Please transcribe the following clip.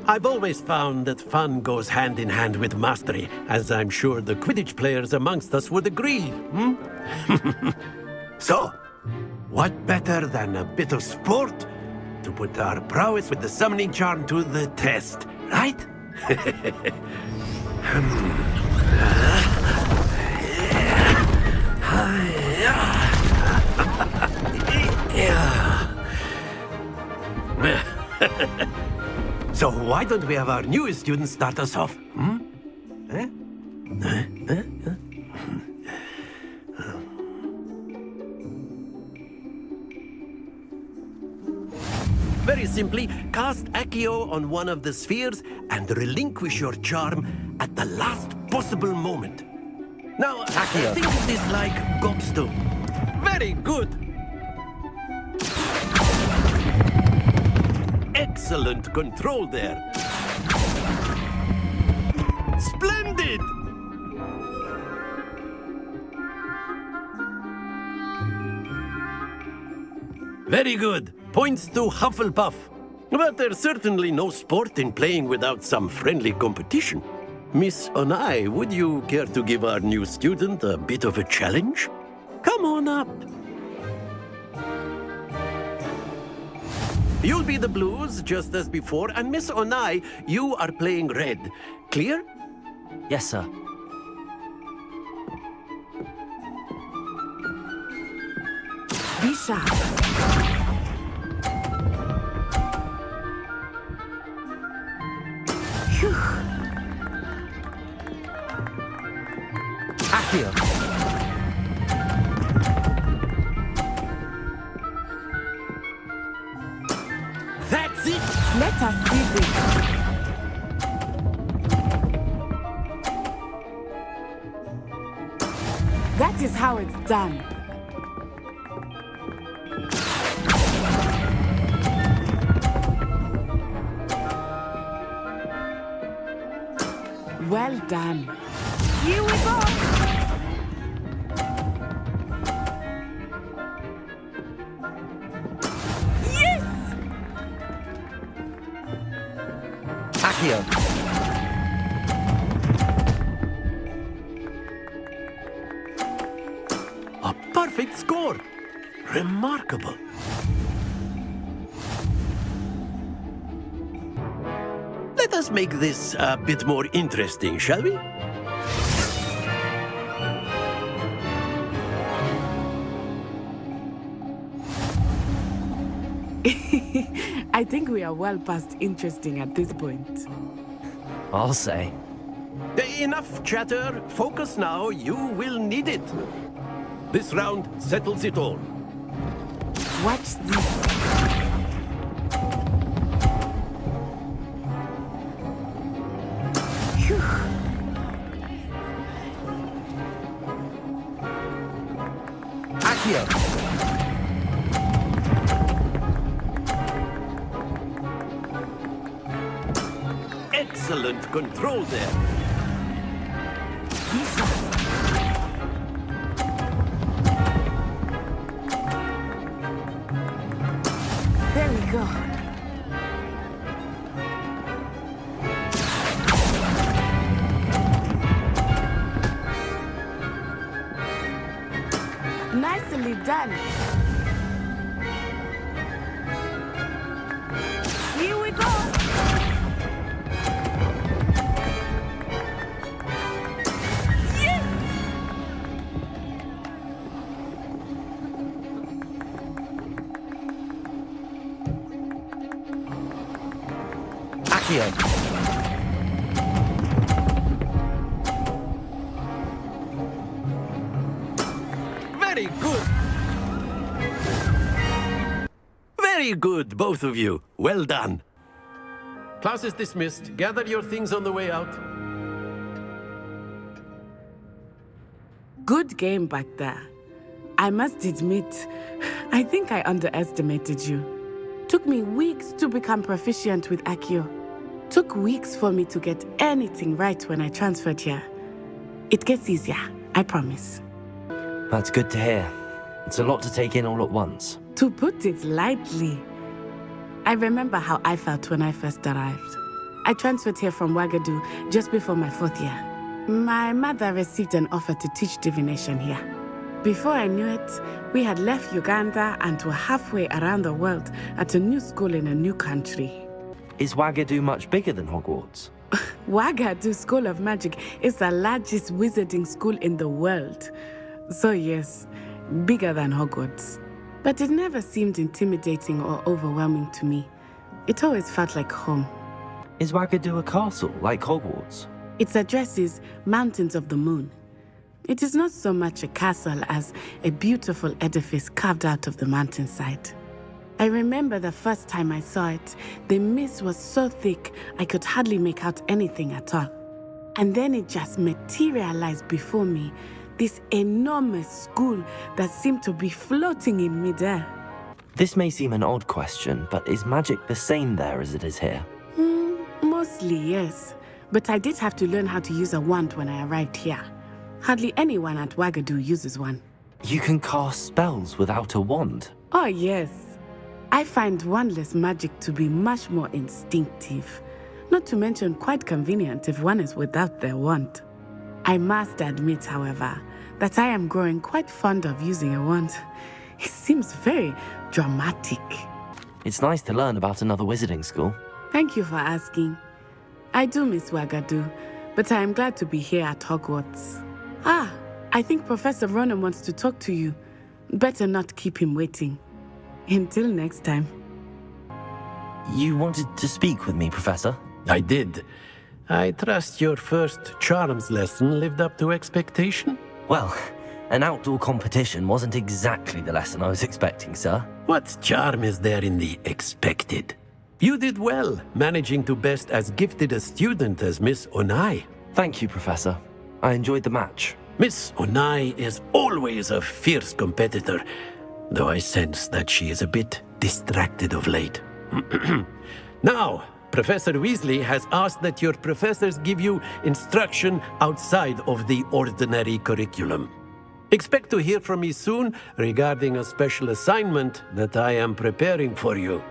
I've always found that fun goes hand in hand with mastery, as I'm sure the Quidditch players amongst us would agree, So, what better than a bit of sport to put our prowess with the summoning charm to the test, right? So why don't we have our newest student start us off? Very simply, cast Accio on one of the spheres and relinquish your charm at the last possible moment. Now, Accio. think of this like gobstone. Very good. Excellent control there. Splendid! Very good. Points to Hufflepuff. But there's certainly no sport in playing without some friendly competition. Miss Onai, would you care to give our new student a bit of a challenge? Come on up. You'll be the blues, just as before, and Miss Onai, you are playing red. Clear? Yes, sir. Be sharp. Phew. Accio. That's it! Let us see this. That is how it's done. Well done. Here we go. Yes! Accio. A perfect score! Remarkable. Let us make this a bit more interesting, shall we? I think we are well past interesting at this point. I'll say. Enough chatter. Focus now. You will need it. This round settles it all. Watch this. Phew. Accio. Excellent control there. There we go. Nicely done. Here we go. Yes! Accio. Very good. Very good, both of you. Well done. Class is dismissed. Gather your things on the way out. Good game back there. I must admit, I think I underestimated you. Took me weeks to become proficient with Accio. Took weeks for me to get anything right when I transferred here. It gets easier, I promise. That's good to hear. It's a lot to take in all at once. To put it lightly. I remember how I felt when I first arrived. I transferred here from Ouagadougou just before my 4th year. My mother received an offer to teach divination here. Before I knew it, we had left Uganda and were halfway around the world at a new school in a new country. Is Ouagadougou much bigger than Hogwarts? Ouagadougou School of Magic is the largest wizarding school in the world. So yes, bigger than Hogwarts. But it never seemed intimidating or overwhelming to me. It always felt like home. Is Ouagadougou a castle, like Hogwarts? Its address is Mountains of the Moon. It is not so much a castle as a beautiful edifice carved out of the mountainside. I remember the first time I saw it, the mist was so thick I could hardly make out anything at all. And then it just materialized before me, this enormous school that seemed to be floating in midair. This may seem an odd question, but is magic the same there as it is here? Mostly, yes. But I did have to learn how to use a wand when I arrived here. Hardly anyone at Ouagadougou uses one. You can cast spells without a wand? Oh, yes. I find wandless magic to be much more instinctive. Not to mention quite convenient if one is without their wand. I must admit, however, that I am growing quite fond of using a wand. It seems very dramatic. It's nice to learn about another wizarding school. Thank you for asking. I do miss Ouagadougou, but I am glad to be here at Hogwarts. I think Professor Ronan wants to talk to you. Better not keep him waiting. Until next time. You wanted to speak with me, Professor? I did. I trust your first charms lesson lived up to expectation? Well, an outdoor competition wasn't exactly the lesson I was expecting, sir. What charm is there in the expected? You did well, managing to best as gifted a student as Miss Onai. Thank you, Professor. I enjoyed the match. Miss Onai is always a fierce competitor, though I sense that she is a bit distracted of late. Now, Professor Weasley has asked that your professors give you instruction outside of the ordinary curriculum. Expect to hear from me soon regarding a special assignment that I am preparing for you.